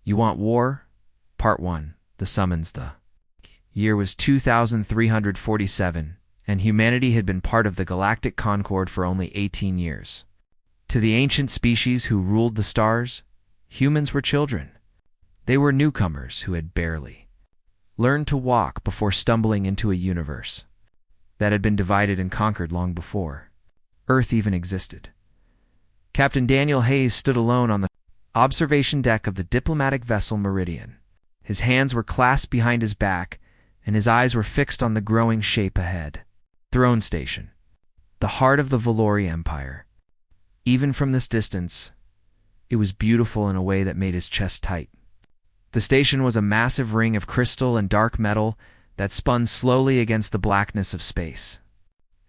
You Want War? Part 1. The Summons. The year was 2347, and humanity had been part of the Galactic Concord for only 18 years. To the ancient species who ruled the stars, humans were children. They were newcomers who had barely learned to walk before stumbling into a universe that had been divided and conquered long before Earth even existed. Captain Daniel Hayes stood alone on the observation deck of the diplomatic vessel Meridian. His hands were clasped behind his back, and his eyes were fixed on the growing shape ahead. Throne Station, the heart of the Valori Empire. Even from this distance, it was beautiful in a way that made his chest tight. The station was a massive ring of crystal and dark metal that spun slowly against the blackness of space.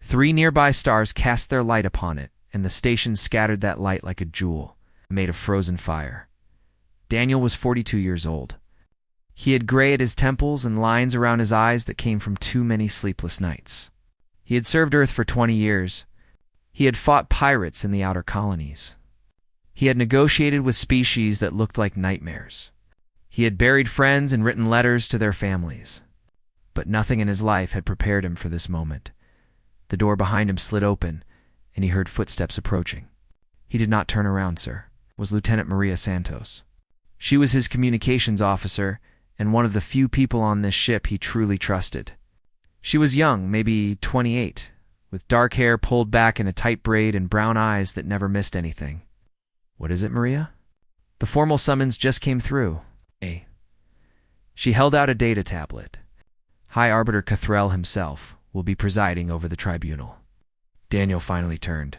3 nearby stars cast their light upon it, and the station scattered that light like a jewel made of frozen fire. Daniel was 42 years old. He had gray at his temples and lines around his eyes that came from too many sleepless nights. He had served Earth for 20 years. He had fought pirates in the outer colonies. He had negotiated with species that looked like nightmares. He had buried friends and written letters to their families. But nothing in his life had prepared him for this moment. The door behind him slid open, and he heard footsteps approaching. He did not turn around, sir. It was Lieutenant Maria Santos. She was his communications officer, and one of the few people on this ship he truly trusted. She was young, maybe 28, with dark hair pulled back in a tight braid and brown eyes that never missed anything. "What is it, Maria?" "The formal summons just came through." She held out a data tablet. High Arbiter Cathrell himself will be presiding over the tribunal. Daniel finally turned.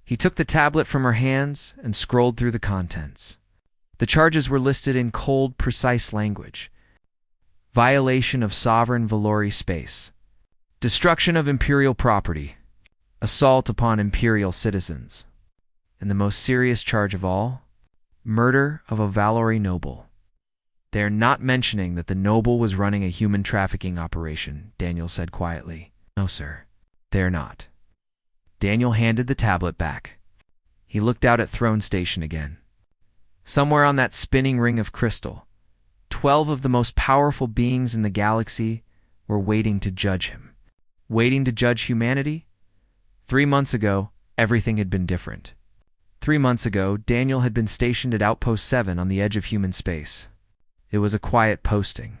He took the tablet from her hands and scrolled through the contents. The charges were listed in cold, precise language. Violation of sovereign Valori space. Destruction of Imperial property. Assault upon Imperial citizens. And the most serious charge of all, murder of a Valori noble. "They are not mentioning that the noble was running a human trafficking operation," Daniel said quietly. "No, sir, they are not." Daniel handed the tablet back. He looked out at Throne Station again. Somewhere on that spinning ring of crystal, 12 of the most powerful beings in the galaxy were waiting to judge him. Waiting to judge humanity? 3 months ago, everything had been different. 3 months ago, Daniel had been stationed at Outpost 7 on the edge of human space. It was a quiet posting.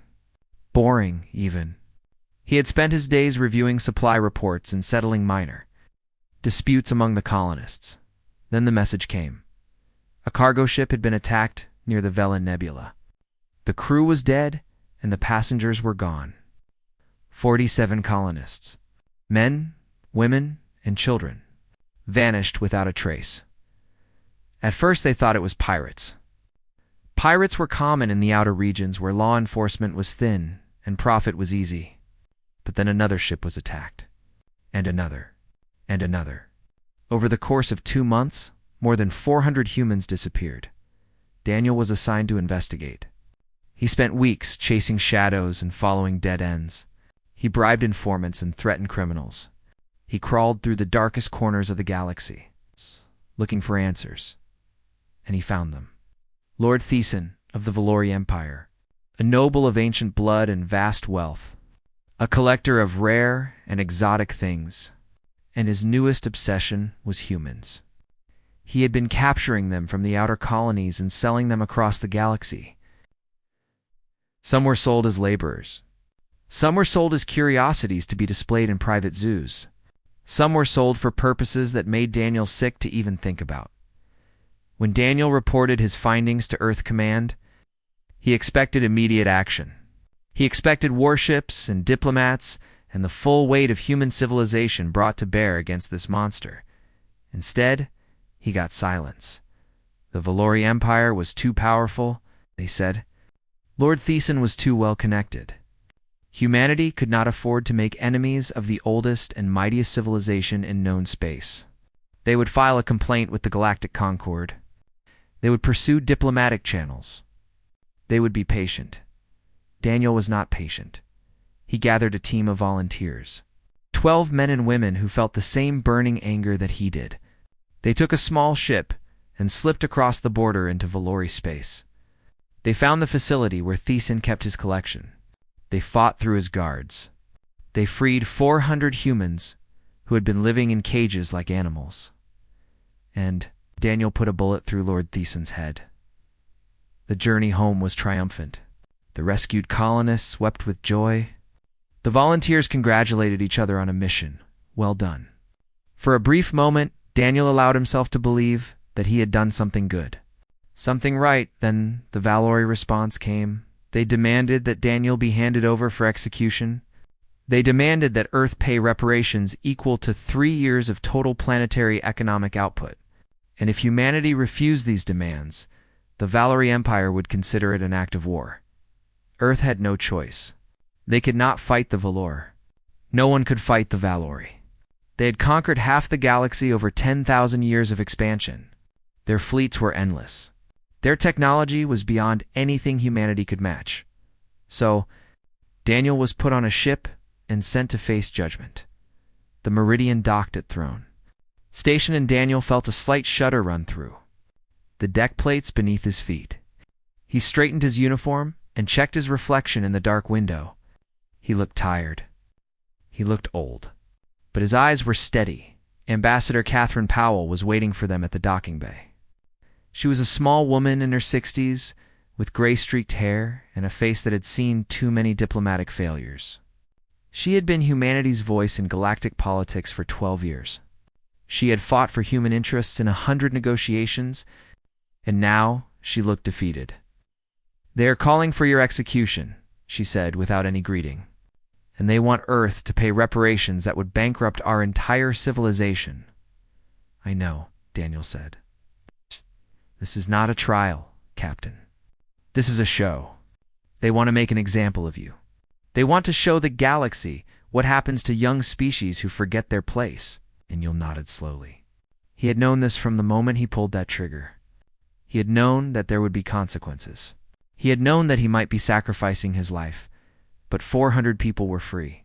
Boring, even. He had spent his days reviewing supply reports and settling minor disputes among the colonists. Then the message came. A cargo ship had been attacked near the Vela Nebula. The crew was dead, and the passengers were gone. 47 colonists, men, women, and children, vanished without a trace. At first they thought it was pirates. Pirates were common in the outer regions where law enforcement was thin and profit was easy. But then another ship was attacked, and another, and another. Over the course of 2 months, more than 400 humans disappeared. Daniel was assigned to investigate. He spent weeks chasing shadows and following dead ends. He bribed informants and threatened criminals. He crawled through the darkest corners of the galaxy, looking for answers. And he found them. Lord Thiessen of the Valori Empire, a noble of ancient blood and vast wealth, a collector of rare and exotic things, and his newest obsession was humans. He had been capturing them from the outer colonies and selling them across the galaxy. Some were sold as laborers. Some were sold as curiosities to be displayed in private zoos. Some were sold for purposes that made Daniel sick to even think about. When Daniel reported his findings to Earth Command, he expected immediate action. He expected warships and diplomats and the full weight of human civilization brought to bear against this monster. Instead, he got silence. The Valori Empire was too powerful, they said. Lord Thiessen was too well connected. Humanity could not afford to make enemies of the oldest and mightiest civilization in known space. They would file a complaint with the Galactic Concord. They would pursue diplomatic channels. They would be patient. Daniel was not patient. He gathered a team of volunteers. 12 men and women who felt the same burning anger that he did. They took a small ship and slipped across the border into Valori space. They found the facility where Thesan kept his collection. They fought through his guards. They freed 400 humans who had been living in cages like animals. And Daniel put a bullet through Lord Thesan's head. The journey home was triumphant. The rescued colonists wept with joy. The volunteers congratulated each other on a mission well done. For a brief moment, Daniel allowed himself to believe that he had done something good. Something right. Then the Valori response came. They demanded that Daniel be handed over for execution. They demanded that Earth pay reparations equal to 3 years of total planetary economic output. And if humanity refused these demands, the Valori Empire would consider it an act of war. Earth had no choice. They could not fight the Valor. No one could fight the Valori. They had conquered half the galaxy over 10,000 years of expansion. Their fleets were endless. Their technology was beyond anything humanity could match. So, Daniel was put on a ship and sent to face judgment. The Meridian docked at Throne Station, and Daniel felt a slight shudder run through the deck plates beneath his feet. He straightened his uniform and checked his reflection in the dark window. He looked tired. He looked old. But his eyes were steady. Ambassador Catherine Powell was waiting for them at the docking bay. She was a small woman in her 60s, with gray-streaked hair and a face that had seen too many diplomatic failures. She had been humanity's voice in galactic politics for 12 years. She had fought for human interests in 100 negotiations, and now she looked defeated. "They are calling for your execution," she said without any greeting. "And they want Earth to pay reparations that would bankrupt our entire civilization." "I know," Daniel said. "This is not a trial, Captain. This is a show. They want to make an example of you. They want to show the galaxy what happens to young species who forget their place." And Yul nodded slowly. He had known this from the moment he pulled that trigger. He had known that there would be consequences. He had known that he might be sacrificing his life, but 400 people were free.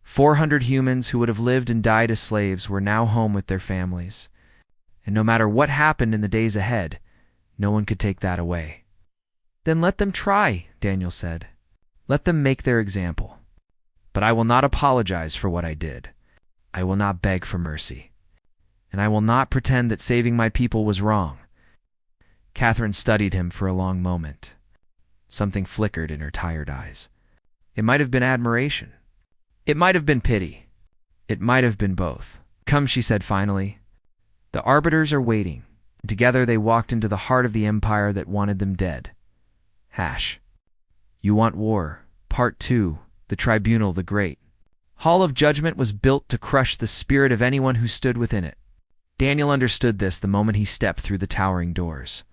400 humans who would have lived and died as slaves were now home with their families. And no matter what happened in the days ahead, no one could take that away. "Then let them try," Daniel said. "Let them make their example. But I will not apologize for what I did. I will not beg for mercy. And I will not pretend that saving my people was wrong." Catherine studied him for a long moment. Something flickered in her tired eyes. It might have been admiration. It might have been pity. It might have been both. "Come," she said finally. "The arbiters are waiting." Together they walked into the heart of the empire that wanted them dead. You Want War, Part 2, The Tribunal the Great. Hall of Judgment was built to crush the spirit of anyone who stood within it. Daniel understood this the moment he stepped through the towering doors.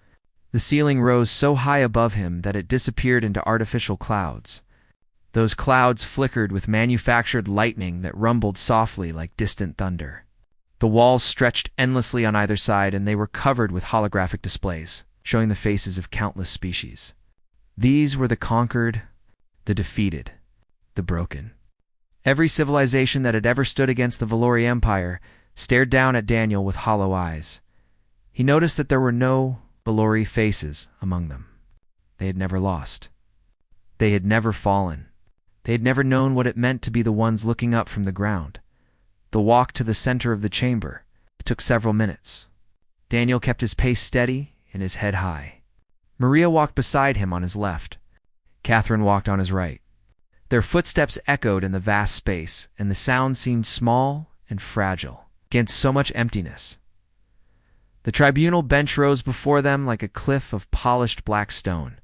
The ceiling rose so high above him that it disappeared into artificial clouds. Those clouds flickered with manufactured lightning that rumbled softly like distant thunder. The walls stretched endlessly on either side, and they were covered with holographic displays, showing the faces of countless species. These were the conquered, the defeated, the broken. Every civilization that had ever stood against the Valori Empire stared down at Daniel with hollow eyes. He noticed that there were no Valori faces among them. They had never lost. They had never fallen. They had never known what it meant to be the ones looking up from the ground. The walk to the center of the chamber took several minutes. Daniel kept his pace steady and his head high. Maria walked beside him on his left. Catherine walked on his right. Their footsteps echoed in the vast space, and the sound seemed small and fragile against so much emptiness. The tribunal bench rose before them like a cliff of polished black stone.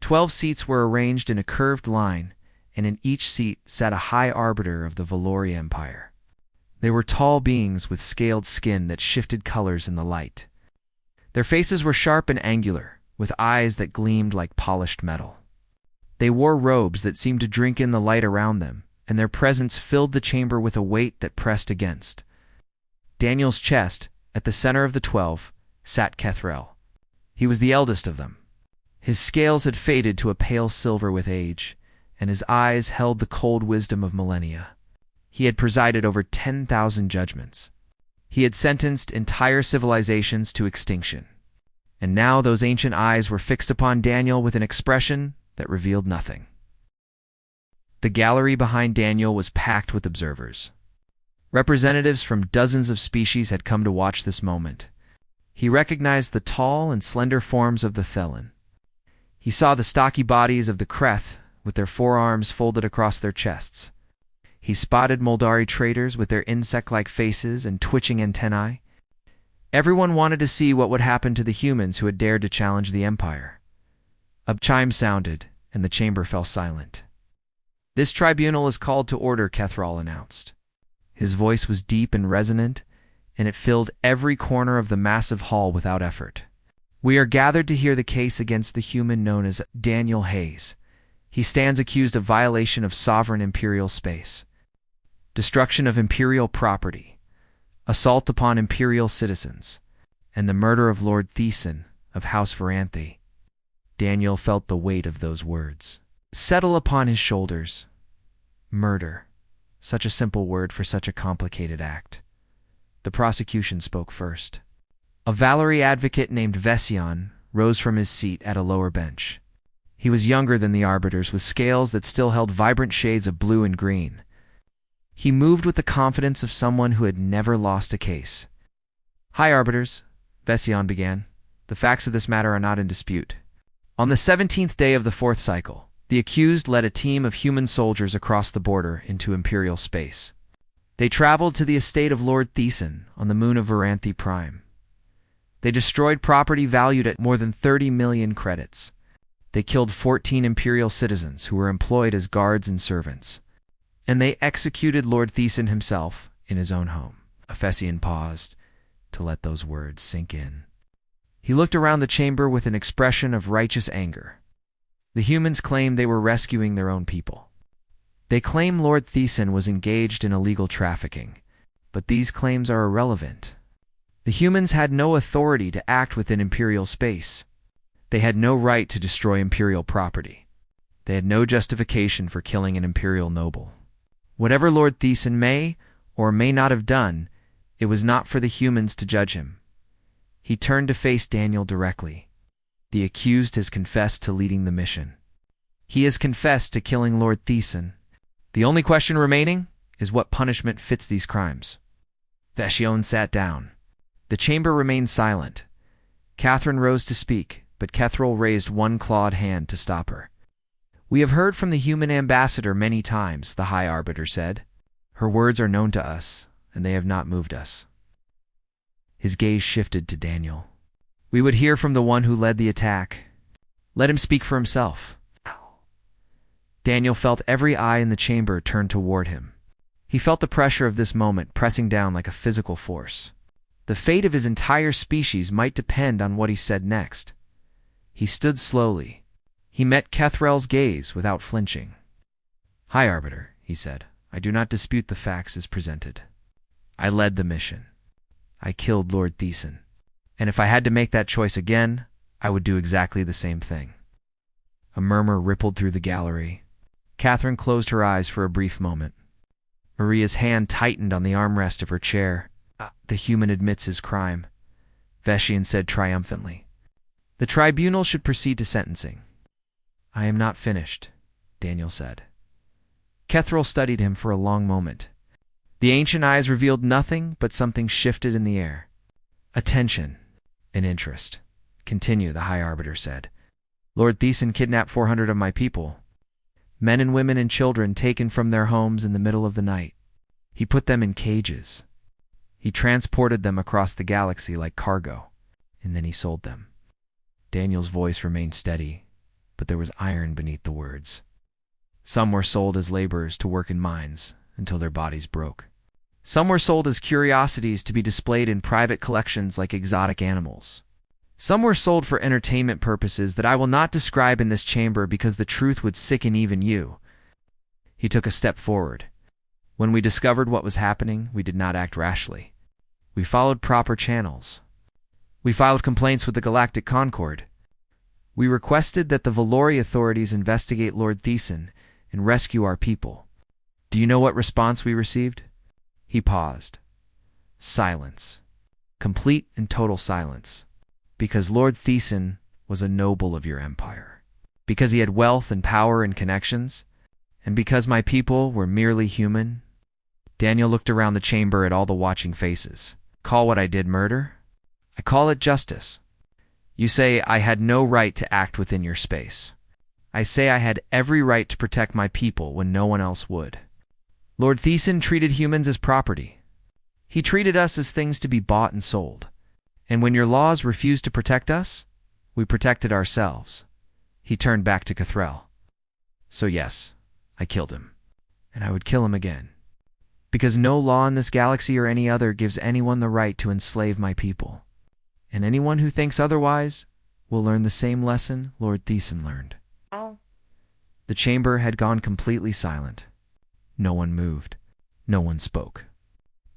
12 seats were arranged in a curved line, and in each seat sat a high arbiter of the Valori Empire. They were tall beings with scaled skin that shifted colors in the light. Their faces were sharp and angular, with eyes that gleamed like polished metal. They wore robes that seemed to drink in the light around them, and their presence filled the chamber with a weight that pressed against Daniel's chest. At the center of the 12 sat Kethrel. He was the eldest of them. His scales had faded to a pale silver with age, and his eyes held the cold wisdom of millennia. He had presided over 10,000 judgments. He had sentenced entire civilizations to extinction. And now those ancient eyes were fixed upon Daniel with an expression that revealed nothing. The gallery behind Daniel was packed with observers. Representatives from dozens of species had come to watch this moment. He recognized the tall and slender forms of the Thelin. He saw the stocky bodies of the Kreth with their forearms folded across their chests. He spotted Moldari traders with their insect-like faces and twitching antennae. Everyone wanted to see what would happen to the humans who had dared to challenge the Empire. A chime sounded, and the chamber fell silent. "This tribunal is called to order," Kethral announced. His voice was deep and resonant, and it filled every corner of the massive hall without effort. "We are gathered to hear the case against the human known as Daniel Hayes. He stands accused of violation of sovereign imperial space, destruction of imperial property, assault upon imperial citizens, and the murder of Lord Thesan of House Varanthe." Daniel felt the weight of those words settle upon his shoulders. Murder. Such a simple word for such a complicated act. The prosecution spoke first. A Valerie advocate named Vesion rose from his seat at a lower bench. He was younger than the arbiters, with scales that still held vibrant shades of blue and green. He moved with the confidence of someone who had never lost a case. "Hi, arbiters," Vesion began. "The facts of this matter are not in dispute. On the 17th day of the 4th cycle, the accused led a team of human soldiers across the border into imperial space. They traveled to the estate of Lord Thesan on the moon of Varanthe Prime. They destroyed property valued at more than 30 million credits. They killed 14 imperial citizens who were employed as guards and servants. And they executed Lord Thesan himself in his own home." Vesion paused to let those words sink in. He looked around the chamber with an expression of righteous anger. The humans claimed they were rescuing their own people. They claim Lord Thesan was engaged in illegal trafficking, but these claims are irrelevant. The humans had no authority to act within imperial space. They had no right to destroy imperial property. They had no justification for killing an imperial noble. Whatever Lord Thesan may or may not have done, it was not for the humans to judge him. He turned to face Daniel directly. "The accused has confessed to leading the mission. He has confessed to killing Lord Thesan. The only question remaining is what punishment fits these crimes." Vesion sat down. The chamber remained silent. Catherine rose to speak, but Kethral raised one clawed hand to stop her. "We have heard from the human ambassador many times," the High Arbiter said. "Her words are known to us, and they have not moved us." His gaze shifted to Daniel. "We would hear from the one who led the attack. Let him speak for himself." Daniel felt every eye in the chamber turn toward him. He felt the pressure of this moment pressing down like a physical force. The fate of his entire species might depend on what he said next. He stood slowly. He met Kethral's gaze without flinching. "High Arbiter," he said, "I do not dispute the facts as presented. I led the mission. I killed Lord Thesan. And if I had to make that choice again, I would do exactly the same thing." A murmur rippled through the gallery. Catherine closed her eyes for a brief moment. Maria's hand tightened on the armrest of her chair. "The human admits his crime," Vesion said triumphantly. "The tribunal should proceed to sentencing." "I am not finished," Daniel said. Kethral studied him for a long moment. The ancient eyes revealed nothing, but something shifted in the air. "Attention and interest. Continue," the High Arbiter said. "Lord Thesan kidnapped 400 of my people. Men and women and children taken from their homes in the middle of the night. He put them in cages. He transported them across the galaxy like cargo, and then he sold them." Daniel's voice remained steady, but there was iron beneath the words. "Some were sold as laborers to work in mines until their bodies broke. Some were sold as curiosities to be displayed in private collections like exotic animals. Some were sold for entertainment purposes that I will not describe in this chamber because the truth would sicken even you." He took a step forward. "When we discovered what was happening, we did not act rashly. We followed proper channels. We filed complaints with the Galactic Concord. We requested that the Valori authorities investigate Lord Thesan and rescue our people. Do you know what response we received?" He paused. Silence. Complete and total silence. Because Lord Thesan was a noble of your empire. Because he had wealth and power and connections. And because my people were merely human. Daniel looked around the chamber at all the watching faces. Call what I did murder? I call it justice. You say I had no right to act within your space. I say I had every right to protect my people when no one else would. Lord Thesan treated humans as property. He treated us as things to be bought and sold. And when your laws refused to protect us, we protected ourselves. He turned back to Cathrell. So yes, I killed him. And I would kill him again. Because no law in this galaxy or any other gives anyone the right to enslave my people. And anyone who thinks otherwise will learn the same lesson Lord Thesan learned. The chamber had gone completely silent. No one moved. No one spoke.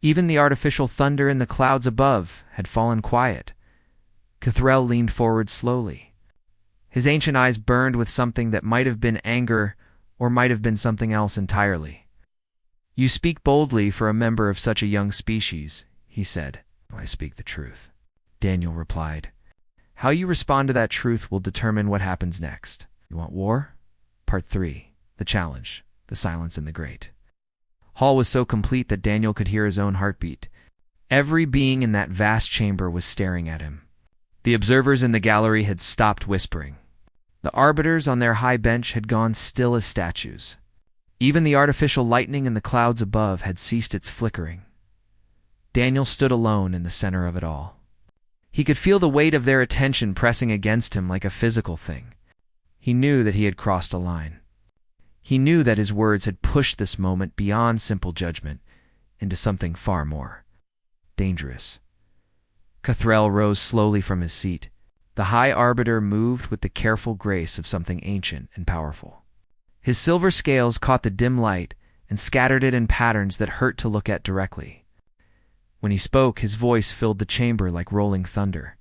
Even the artificial thunder in the clouds above had fallen quiet. Cathrell leaned forward slowly. His ancient eyes burned with something that might have been anger or might have been something else entirely. You speak boldly for a member of such a young species, he said. I speak the truth, Daniel replied. How you respond to that truth will determine what happens next. You want war? Part 3. The Challenge. The Silence in the Grate. Hall was so complete that Daniel could hear his own heartbeat. Every being in that vast chamber was staring at him. The observers in the gallery had stopped whispering. The arbiters on their high bench had gone still as statues. Even the artificial lightning in the clouds above had ceased its flickering. Daniel stood alone in the center of it all. He could feel the weight of their attention pressing against him like a physical thing. He knew that he had crossed a line. He knew that his words had pushed this moment beyond simple judgment into something far more dangerous. Cathrell rose slowly from his seat. The High Arbiter moved with the careful grace of something ancient and powerful. His silver scales caught the dim light and scattered it in patterns that hurt to look at directly. When he spoke, his voice filled the chamber like rolling thunder.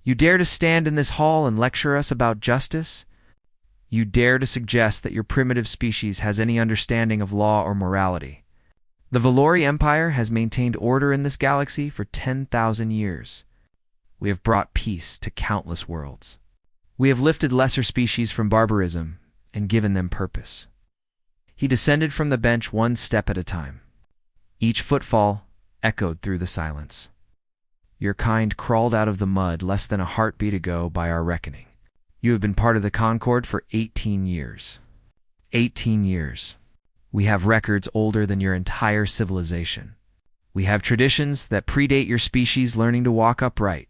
You dare to stand in this hall and lecture us about justice? You dare to suggest that your primitive species has any understanding of law or morality? The Valori Empire has maintained order in this galaxy for 10,000 years. We have brought peace to countless worlds. We have lifted lesser species from barbarism and given them purpose. He descended from the bench one step at a time. Each footfall echoed through the silence. Your kind crawled out of the mud less than a heartbeat ago by our reckoning. You have been part of the Concord for 18 years. 18 years. We have records older than your entire civilization. We have traditions that predate your species learning to walk upright.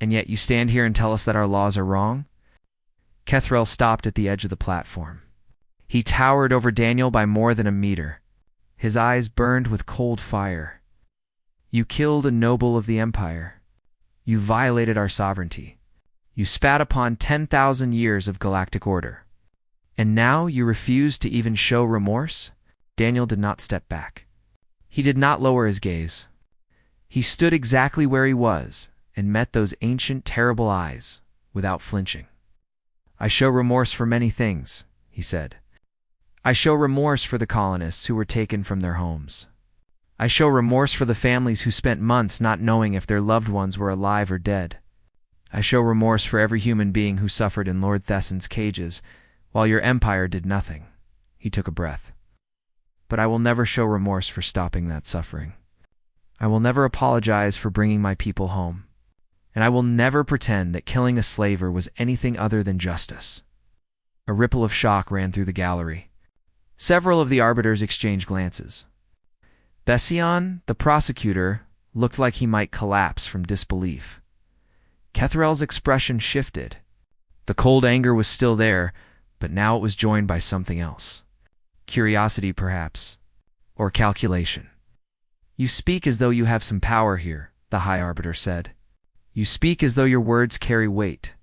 And yet you stand here and tell us that our laws are wrong? Cathrell stopped at the edge of the platform. He towered over Daniel by more than a meter. His eyes burned with cold fire. You killed a noble of the Empire. You violated our sovereignty. You spat upon 10,000 years of galactic order. And now you refuse to even show remorse? Daniel did not step back. He did not lower his gaze. He stood exactly where he was and met those ancient, terrible eyes without flinching. I show remorse for many things, he said. I show remorse for the colonists who were taken from their homes. I show remorse for the families who spent months not knowing if their loved ones were alive or dead. I show remorse for every human being who suffered in Lord Thesan's cages, while your empire did nothing. He took a breath. But I will never show remorse for stopping that suffering. I will never apologize for bringing my people home. And I will never pretend that killing a slaver was anything other than justice. A ripple of shock ran through the gallery. Several of the arbiters exchanged glances. Bession, the prosecutor, looked like he might collapse from disbelief. Cathrell's expression shifted. The cold anger was still there, but now it was joined by something else. Curiosity, perhaps, or calculation. You speak as though you have some power here, the High Arbiter said. You speak as though your words carry weight.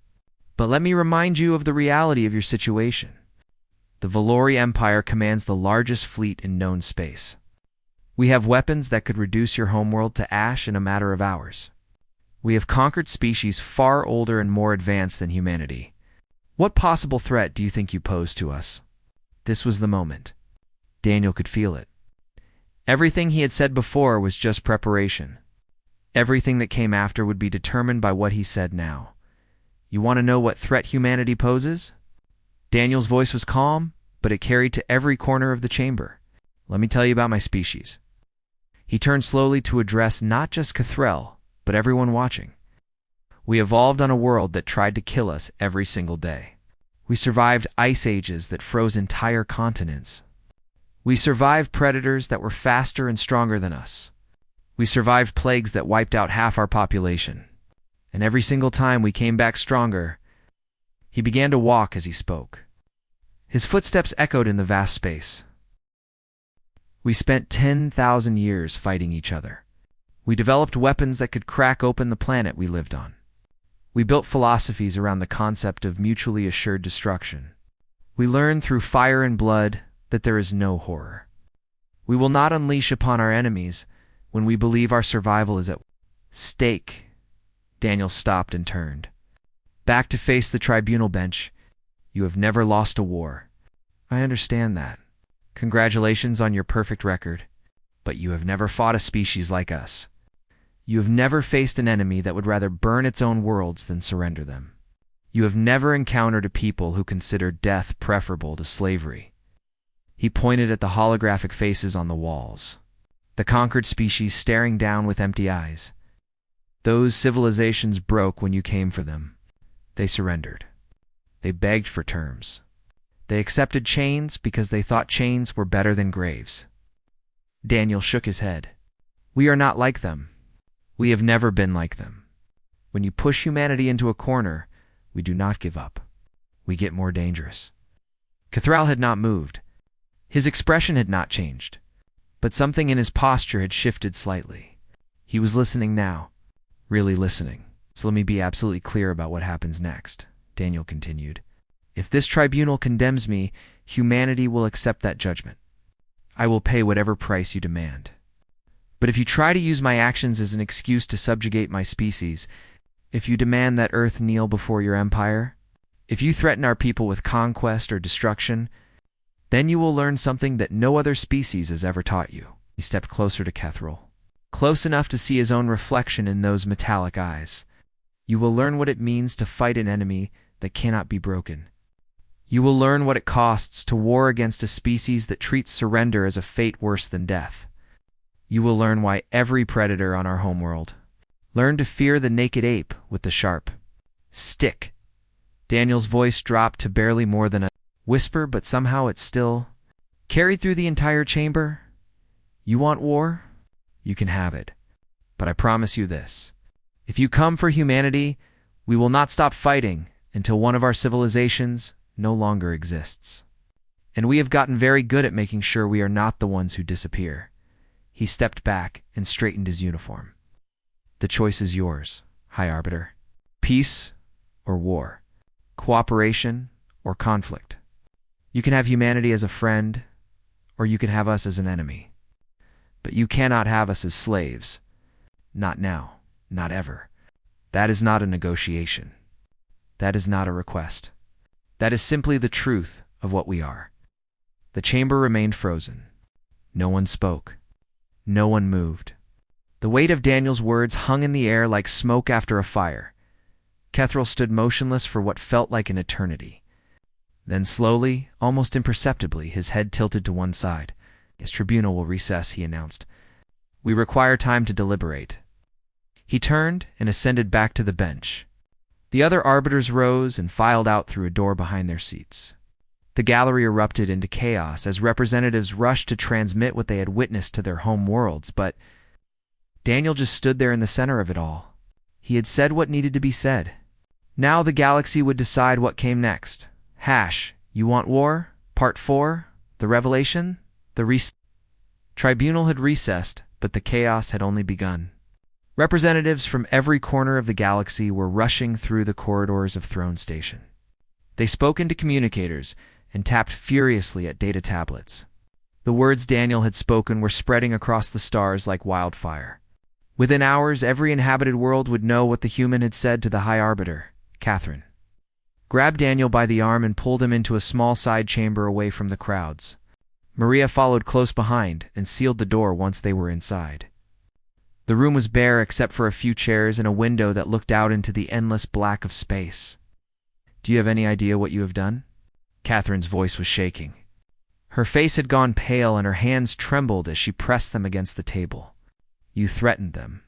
But let me remind you of the reality of your situation. The Valori Empire commands the largest fleet in known space. We have weapons that could reduce your homeworld to ash in a matter of hours. We have conquered species far older and more advanced than humanity. What possible threat do you think you pose to us? This was the moment. Daniel could feel it. Everything he had said before was just preparation. Everything that came after would be determined by what he said now. You want to know what threat humanity poses? Daniel's voice was calm, but it carried to every corner of the chamber. Let me tell you about my species. He turned slowly to address not just Cathrell, but everyone watching. We evolved on a world that tried to kill us every single day. We survived ice ages that froze entire continents. We survived predators that were faster and stronger than us. We survived plagues that wiped out half our population. And every single time we came back stronger. He began to walk as he spoke. His footsteps echoed in the vast space. We spent 10,000 years fighting each other. We developed weapons that could crack open the planet we lived on. We built philosophies around the concept of mutually assured destruction. We learned through fire and blood that there is no horror. We will not unleash upon our enemies when we believe our survival is at stake. Daniel stopped and turned. Back to face the tribunal bench. You have never lost a war. I understand that. Congratulations on your perfect record. But you have never fought a species like us. You have never faced an enemy that would rather burn its own worlds than surrender them. You have never encountered a people who consider death preferable to slavery. He pointed at the holographic faces on the walls. The conquered species staring down with empty eyes. Those civilizations broke when you came for them. They surrendered. They begged for terms. They accepted chains because they thought chains were better than graves. Daniel shook his head. We are not like them. We have never been like them. When you push humanity into a corner, we do not give up. We get more dangerous. Cathrall had not moved. His expression had not changed. But something in his posture had shifted slightly. He was listening now. Really listening. So let me be absolutely clear about what happens next, Daniel continued. If this tribunal condemns me, humanity will accept that judgment. I will pay whatever price you demand. But if you try to use my actions as an excuse to subjugate my species, if you demand that Earth kneel before your empire, if you threaten our people with conquest or destruction, then you will learn something that no other species has ever taught you. He stepped closer to Cathrall, close enough to see his own reflection in those metallic eyes. You will learn what it means to fight an enemy that cannot be broken. You will learn what it costs to war against a species that treats surrender as a fate worse than death. You will learn why every predator on our homeworld learned to fear the naked ape with the sharp stick. Daniel's voice dropped to barely more than a whisper, but somehow it still carried through the entire chamber. You want war? You can have it. But I promise you this. If you come for humanity, we will not stop fighting until one of our civilizations no longer exists. And we have gotten very good at making sure we are not the ones who disappear. He stepped back and straightened his uniform. The choice is yours, High Arbiter. Peace or war. Cooperation or conflict. You can have humanity as a friend, or you can have us as an enemy. But you cannot have us as slaves. Not now, not ever. That is not a negotiation. That is not a request. That is simply the truth of what we are. The chamber remained frozen. No one spoke. No one moved. The weight of Daniel's words hung in the air like smoke after a fire. Cathrall stood motionless for what felt like an eternity. Then slowly, almost imperceptibly, his head tilted to one side. His tribunal will recess, he announced. We require time to deliberate. He turned and ascended back to the bench. The other arbiters rose and filed out through a door behind their seats. The gallery erupted into chaos as representatives rushed to transmit what they had witnessed to their home worlds, but Daniel just stood there in the center of it all. He had said what needed to be said. Now the galaxy would decide what came next. You want war? Part 4? The revelation? The tribunal had recessed, but the chaos had only begun. Representatives from every corner of the galaxy were rushing through the corridors of Throne Station. They spoke into communicators and tapped furiously at data tablets. The words Daniel had spoken were spreading across the stars like wildfire. Within hours, every inhabited world would know what the human had said to the High Arbiter, Catherine. Grabbed Daniel by the arm and pulled him into a small side chamber away from the crowds. Maria followed close behind and sealed the door once they were inside. The room was bare except for a few chairs and a window that looked out into the endless black of space. Do you have any idea what you have done? Catherine's voice was shaking. Her face had gone pale and her hands trembled as she pressed them against the table. You threatened them.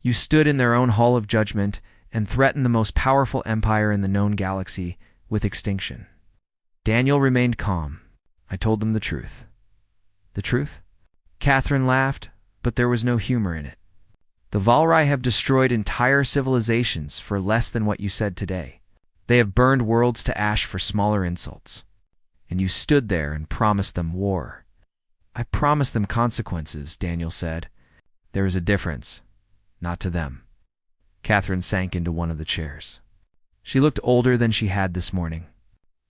You stood in their own hall of judgment and threatened the most powerful empire in the known galaxy with extinction. Daniel remained calm. I told them the truth. The truth? Catherine laughed, but there was no humor in it. The Valrai have destroyed entire civilizations for less than what you said today. They have burned worlds to ash for smaller insults. And you stood there and promised them war. I promised them consequences, Daniel said. There is a difference. Not to them. Catherine sank into one of the chairs. She looked older than she had this morning.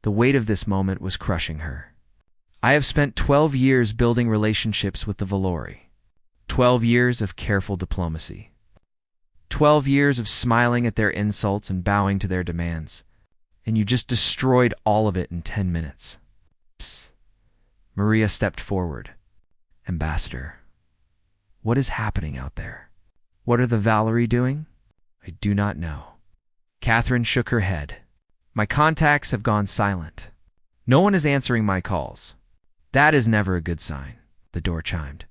The weight of this moment was crushing her. I have spent 12 years building relationships with the Valori. 12 years of careful diplomacy. 12 years of smiling at their insults and bowing to their demands. And you just destroyed all of it in 10 minutes. Psst. Maria stepped forward. Ambassador, what is happening out there? What are the Valori doing? I do not know. Catherine shook her head. My contacts have gone silent. No one is answering my calls. That is never a good sign. The door chimed.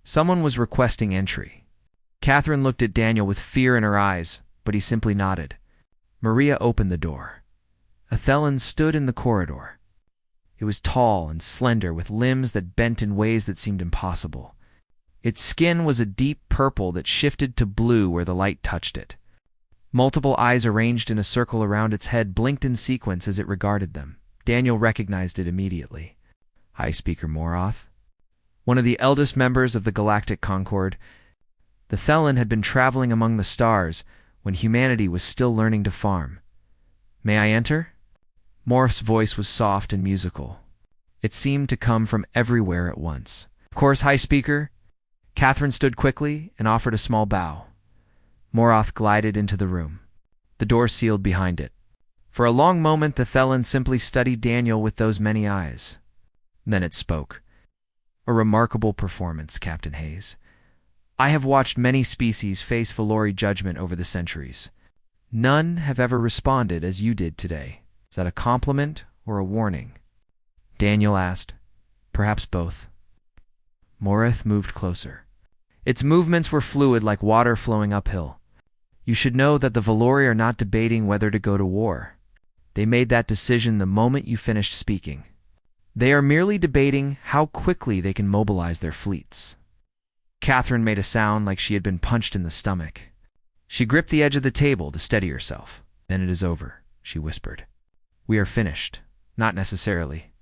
Someone was requesting entry. Catherine looked at Daniel with fear in her eyes, but he simply nodded. Maria opened the door. Athelin stood in the corridor. It was tall and slender, with limbs that bent in ways that seemed impossible. Its skin was a deep purple that shifted to blue where the light touched it. Multiple eyes arranged in a circle around its head blinked in sequence as it regarded them. Daniel recognized it immediately. High Speaker Moroth, one of the eldest members of the Galactic Concord. The Thelin had been traveling among the stars when humanity was still learning to farm. May I enter? Moroth's voice was soft and musical. It seemed to come from everywhere at once. Of course, High Speaker. Catherine stood quickly and offered a small bow. Moroth glided into the room. The door sealed behind it. For a long moment, the Thelin simply studied Daniel with those many eyes. Then it spoke. A remarkable performance, Captain Hayes. I have watched many species face Valori judgment over the centuries. None have ever responded as you did today. Is that a compliment or a warning? Daniel asked. Perhaps both. Moroth moved closer. Its movements were fluid like water flowing uphill. You should know that the Valori are not debating whether to go to war. They made that decision the moment you finished speaking. They are merely debating how quickly they can mobilize their fleets. Catherine made a sound like she had been punched in the stomach. She gripped the edge of the table to steady herself. Then it is over, she whispered. We are finished. Not necessarily.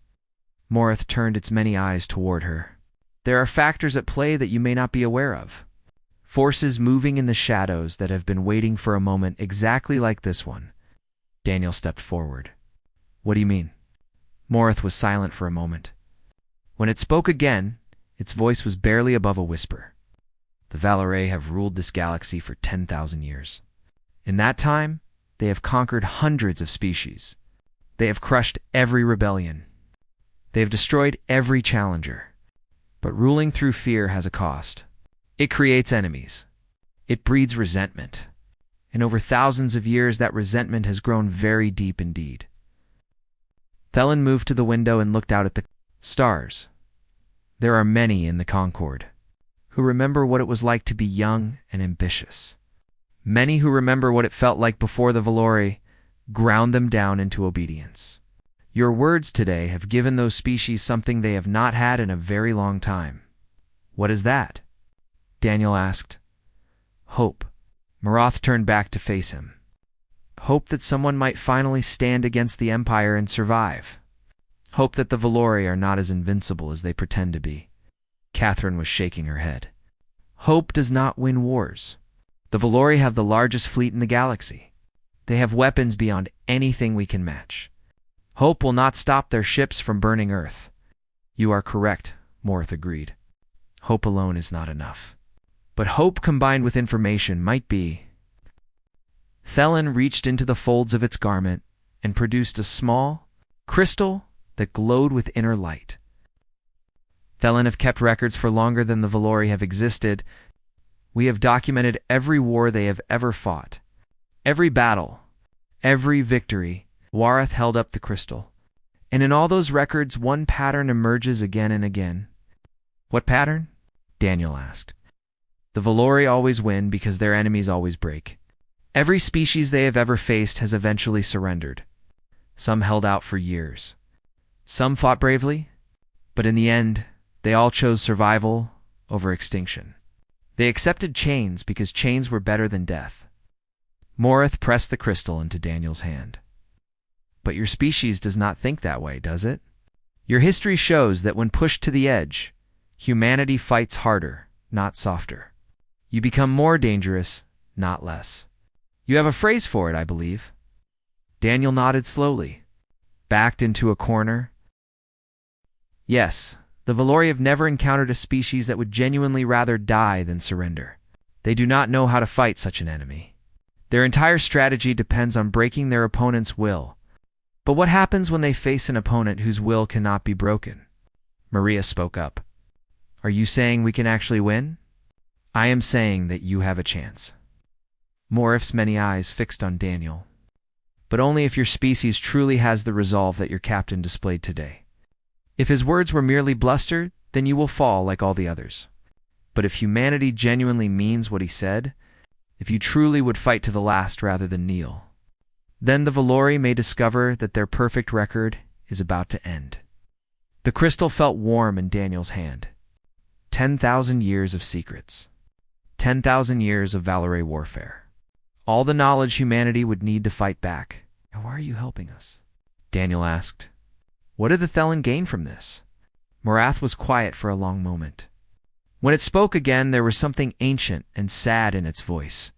Moroth turned its many eyes toward her. There are factors at play that you may not be aware of. Forces moving in the shadows that have been waiting for a moment exactly like this one. Daniel stepped forward. What do you mean? Moroth was silent for a moment. When it spoke again, its voice was barely above a whisper. The Valorei have ruled this galaxy for 10,000 years. In that time, they have conquered hundreds of species. They have crushed every rebellion. They have destroyed every challenger. But ruling through fear has a cost. It creates enemies. It breeds resentment. And over thousands of years, that resentment has grown very deep indeed. Thelin moved to the window and looked out at the stars. There are many in the Concord who remember what it was like to be young and ambitious. Many who remember what it felt like before the Valori ground them down into obedience. Your words today have given those species something they have not had in a very long time. What is that? Daniel asked. Hope. Moroth turned back to face him. Hope that someone might finally stand against the Empire and survive. Hope that the Valori are not as invincible as they pretend to be. Catherine was shaking her head. Hope does not win wars. The Valori have the largest fleet in the galaxy. They have weapons beyond anything we can match. Hope will not stop their ships from burning Earth. You are correct, Moroth agreed. Hope alone is not enough. But hope combined with information might be. Thelin reached into the folds of its garment and produced a small crystal that glowed with inner light. Thelin have kept records for longer than the Valori have existed. We have documented every war they have ever fought. Every battle. Every victory. Wareth held up the crystal. And in all those records, one pattern emerges again and again. What pattern? Daniel asked. The Valori always win because their enemies always break. Every species they have ever faced has eventually surrendered. Some held out for years. Some fought bravely, but in the end, they all chose survival over extinction. They accepted chains because chains were better than death. Morith pressed the crystal into Daniel's hand. But your species does not think that way, does it? Your history shows that when pushed to the edge, humanity fights harder, not softer. You become more dangerous, not less. You have a phrase for it, I believe. Daniel nodded slowly, backed into a corner. Yes, the Valori have never encountered a species that would genuinely rather die than surrender. They do not know how to fight such an enemy. Their entire strategy depends on breaking their opponent's will. But what happens when they face an opponent whose will cannot be broken? Maria spoke up. Are you saying we can actually win? I am saying that you have a chance. Morif's many eyes fixed on Daniel. But only if your species truly has the resolve that your captain displayed today. If his words were merely bluster, then you will fall like all the others. But if humanity genuinely means what he said, if you truly would fight to the last rather than kneel, then the Valori may discover that their perfect record is about to end. The crystal felt warm in Daniel's hand. 10,000 years of secrets. 10,000 years of Valore warfare. All the knowledge humanity would need to fight back. Why are you helping us? Daniel asked. What did the Thelen gain from this? Morath was quiet for a long moment. When it spoke again, there was something ancient and sad in its voice.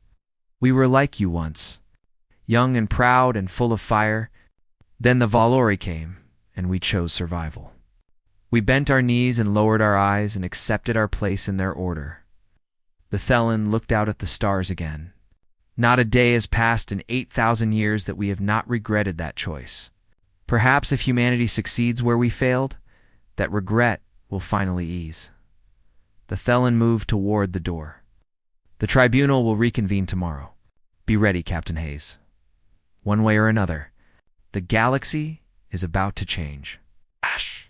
We were like you once, young and proud and full of fire. Then the Valori came, and we chose survival. We bent our knees and lowered our eyes and accepted our place in their order. The Thelen looked out at the stars again. Not a day has passed in 8,000 years that we have not regretted that choice. Perhaps if humanity succeeds where we failed, that regret will finally ease. The Thelen moved toward the door. The tribunal will reconvene tomorrow. Be ready, Captain Hayes. One way or another, the galaxy is about to change. Ash!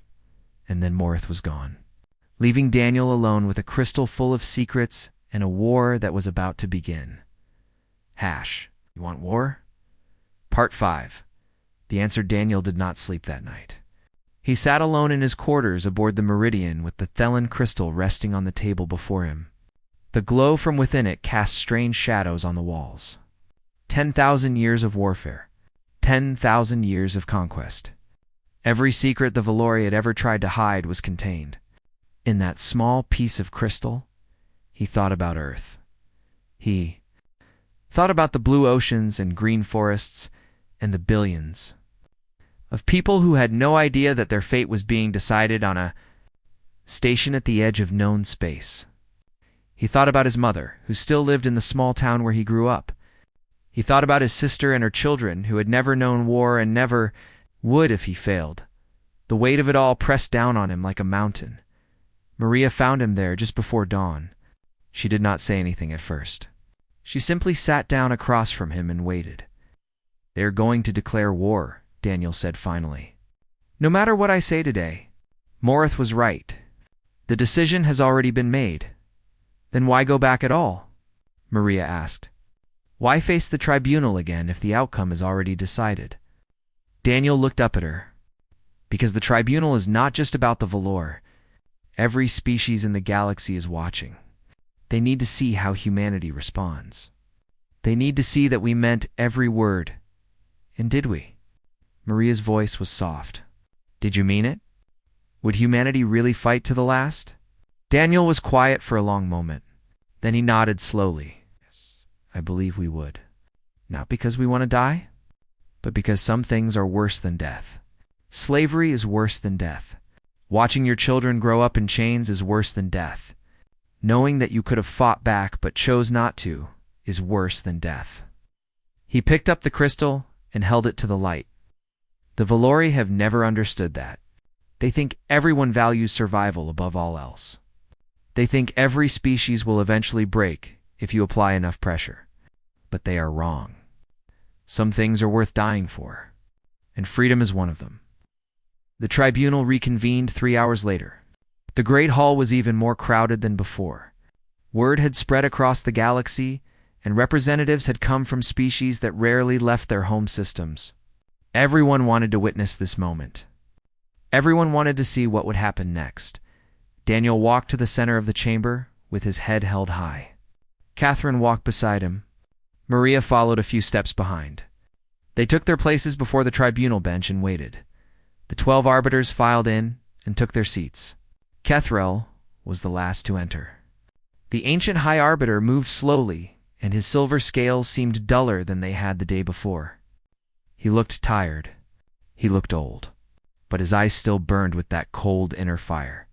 And then Morith was gone, leaving Daniel alone with a crystal full of secrets and a war that was about to begin. Hash, you want war? Part 5. The answer. Daniel did not sleep that night. He sat alone in his quarters aboard the Meridian with the Thelen crystal resting on the table before him. The glow from within it cast strange shadows on the walls. 10,000 years of warfare. 10,000 years of conquest. Every secret the Valori had ever tried to hide was contained. In that small piece of crystal, he thought about Earth. He thought about the blue oceans and green forests and the billions of people who had no idea that their fate was being decided on a station at the edge of known space. He thought about his mother, who still lived in the small town where he grew up. He thought about his sister and her children, who had never known war and never would if he failed. The weight of it all pressed down on him like a mountain. Maria found him there just before dawn. She did not say anything at first. She simply sat down across from him and waited. They are going to declare war, Daniel said finally. No matter what I say today, Morith was right. The decision has already been made. Then why go back at all? Maria asked. Why face the tribunal again if the outcome is already decided? Daniel looked up at her. Because the tribunal is not just about the Valor. Every species in the galaxy is watching. They need to see how humanity responds. They need to see that we meant every word. And did we? Maria's voice was soft. Did you mean it? Would humanity really fight to the last? Daniel was quiet for a long moment. Then he nodded slowly. Yes, I believe we would. Not because we want to die, but because some things are worse than death. Slavery is worse than death. Watching your children grow up in chains is worse than death. Knowing that you could have fought back but chose not to is worse than death. He picked up the crystal and held it to the light. The Valori have never understood that. They think everyone values survival above all else. They think every species will eventually break if you apply enough pressure. But they are wrong. Some things are worth dying for, and freedom is one of them. The tribunal reconvened 3 hours later. The Great Hall was even more crowded than before. Word had spread across the galaxy, and representatives had come from species that rarely left their home systems. Everyone wanted to witness this moment. Everyone wanted to see what would happen next. Daniel walked to the center of the chamber, with his head held high. Catherine walked beside him. Maria followed a few steps behind. They took their places before the tribunal bench and waited. The 12 arbiters filed in and took their seats. Kethrel was the last to enter. The ancient High Arbiter moved slowly, and his silver scales seemed duller than they had the day before. He looked tired. He looked old. But his eyes still burned with that cold inner fire.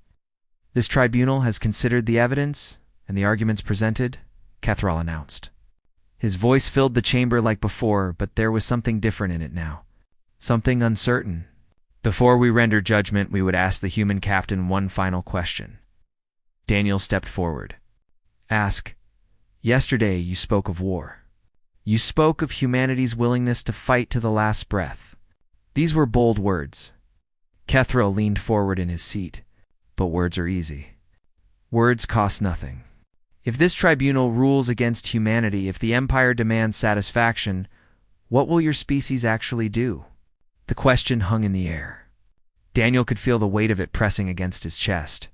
"This tribunal has considered the evidence and the arguments presented," Kethrel announced. His voice filled the chamber like before, but there was something different in it now. Something uncertain. "Before we render judgment, we would ask the human captain one final question." Daniel stepped forward. "Ask. Yesterday you spoke of war. You spoke of humanity's willingness to fight to the last breath. These were bold words." Kethrel leaned forward in his seat. "But words are easy. Words cost nothing. If this tribunal rules against humanity, if the Empire demands satisfaction, what will your species actually do?" The question hung in the air. Daniel could feel the weight of it pressing against his chest.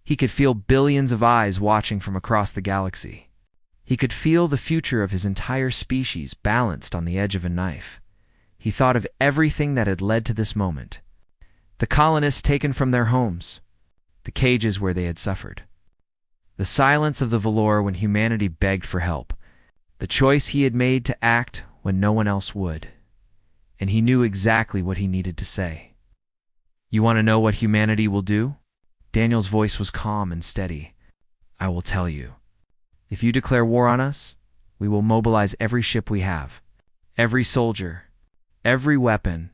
He could feel billions of eyes watching from across the galaxy. He could feel the future of his entire species balanced on the edge of a knife. He thought of everything that had led to this moment. The colonists taken from their homes, the cages where they had suffered, the silence of the Valor when humanity begged for help, the choice he had made to act when no one else would. And he knew exactly what he needed to say. "You want to know what humanity will do?" Daniel's voice was calm and steady. "I will tell you. If you declare war on us, we will mobilize every ship we have, every soldier, every weapon.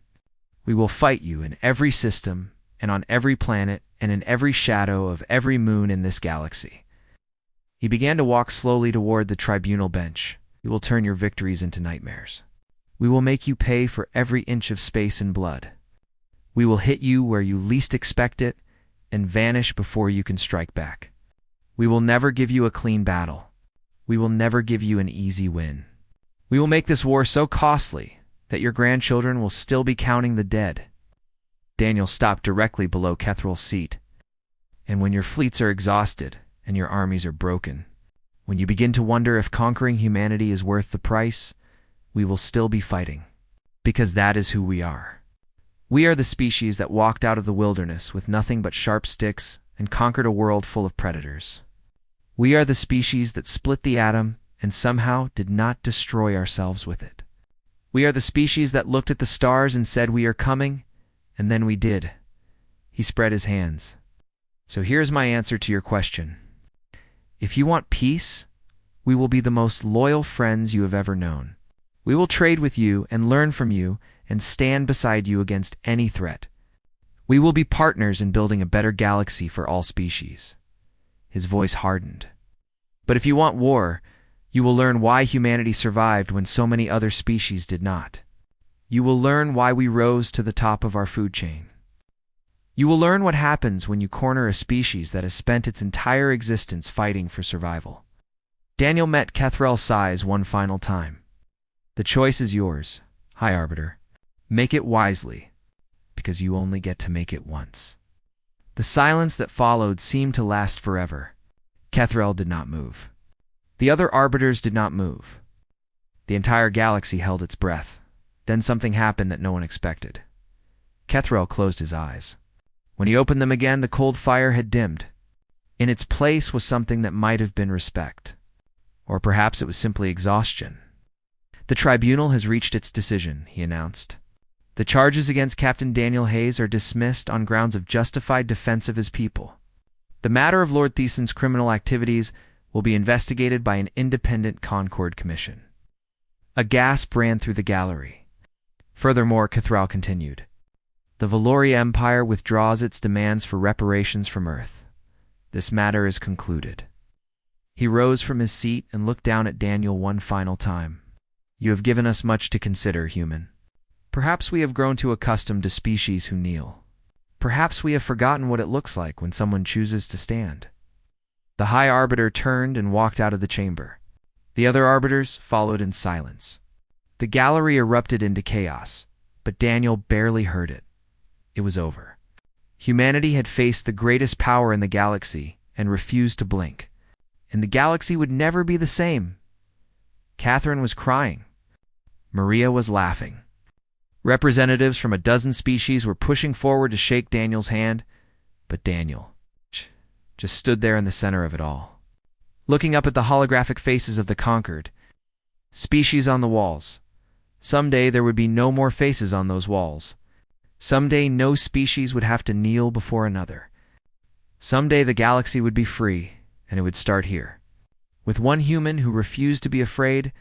We will fight you in every system and on every planet and in every shadow of every moon in this galaxy." He began to walk slowly toward the tribunal bench. "We will turn your victories into nightmares. We will make you pay for every inch of space and blood. We will hit you where you least expect it and vanish before you can strike back. We will never give you a clean battle. We will never give you an easy win. We will make this war so costly that your grandchildren will still be counting the dead." Daniel stopped directly below Kethrel's seat. "And when your fleets are exhausted and your armies are broken, when you begin to wonder if conquering humanity is worth the price, we will still be fighting. Because that is who we are. We are the species that walked out of the wilderness with nothing but sharp sticks and conquered a world full of predators. We are the species that split the atom and somehow did not destroy ourselves with it. We are the species that looked at the stars and said we are coming, and then we did." He spread his hands. "So here's my answer to your question. If you want peace, we will be the most loyal friends you have ever known. We will trade with you and learn from you and stand beside you against any threat. We will be partners in building a better galaxy for all species." His voice hardened. "But if you want war, you will learn why humanity survived when so many other species did not. You will learn why we rose to the top of our food chain. You will learn what happens when you corner a species that has spent its entire existence fighting for survival." Daniel met Kethrel's eyes one final time. "The choice is yours, High Arbiter. Make it wisely, because you only get to make it once." The silence that followed seemed to last forever. Kethrel did not move. The other arbiters did not move. The entire galaxy held its breath. Then something happened that no one expected. Kethrel closed his eyes. When he opened them again, the cold fire had dimmed. In its place was something that might have been respect. Or perhaps it was simply exhaustion. "The tribunal has reached its decision," he announced. "The charges against Captain Daniel Hayes are dismissed on grounds of justified defense of his people. The matter of Lord Theson's criminal activities will be investigated by an independent Concord Commission." A gasp ran through the gallery. Furthermore, Kethrel continued, "The Valoria Empire withdraws its demands for reparations from Earth. This matter is concluded." He rose from his seat and looked down at Daniel one final time. You have given us much to consider, human. Perhaps we have grown too accustomed to species who kneel. Perhaps we have forgotten what it looks like when someone chooses to stand. The High Arbiter turned and walked out of the chamber. The other arbiters followed in silence. The gallery erupted into chaos, but Daniel barely heard it. It was over. Humanity had faced the greatest power in the galaxy and refused to blink. And the galaxy would never be the same. Catherine was crying. Maria was laughing. Representatives from a dozen species were pushing forward to shake Daniel's hand, but Daniel just stood there in the center of it all, looking up at the holographic faces of the conquered. Species on the walls. Someday there would be no more faces on those walls. Someday no species would have to kneel before another. Someday the galaxy would be free, and it would start here. With one human who refused to be afraid,